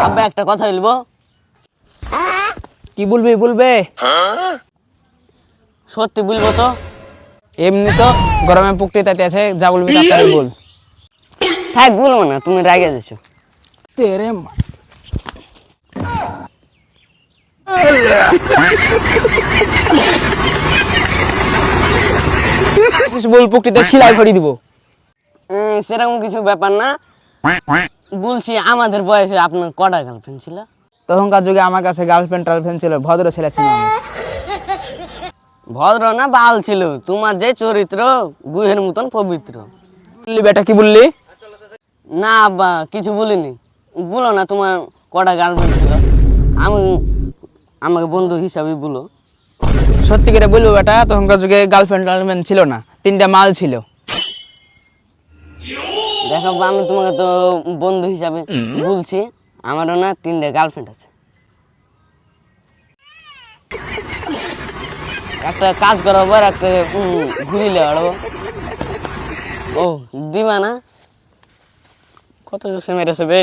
আব্বা একটা কথা বলবো। কি বলবি বলবে? সত্যি বলবো তো? এমনি তো গরমে পুকুরে তাতে আছে, যা বলবি তাড়াতাড়ি বল। থাক বলবো না, তুমি রাগে যাচ্ছ। তেরে মা। বল, পুকুরিতে শিলাই ভরি দিব। সেরকম কিছু ব্যাপার না, বলছি আমাদের বয়সে আপনার কটা গার্লফ্রেন্ড ছিল? তখনকার যুগে আমার কাছে গার্লফ্রেন্ড টার্লফ্রেন্ড ছিল, ভদ্র ছেলে ছিল আমি। ভদ্র না বাল ছিল, তোমার যে চরিত্র গুহের মতন পবিত্র। বললি বেটা, কি বললি? না আব্বা কিছু বলিনি। বলো না তোমার কটা গার্লফ্রেন্ড ছিল, আমি আমাকে বন্ধু হিসাবে বলো। সত্যি করে বলবো বেটা, তখনকার যুগে গার্লফ্রেন্ড টার্লফ্রেন্ড ছিল না, 3টা মাল ছিল। দেখো আব্বা, আমি তোমাকে তো বন্ধু হিসাবে বলছি, আমারও না 3টে গার্লফ্রেন্ড আছে। একটা কাজ করাবো আর একটা ঘুরিলে বেড়াবো। ও দিবা না? কত জোসে মেরেছে বে।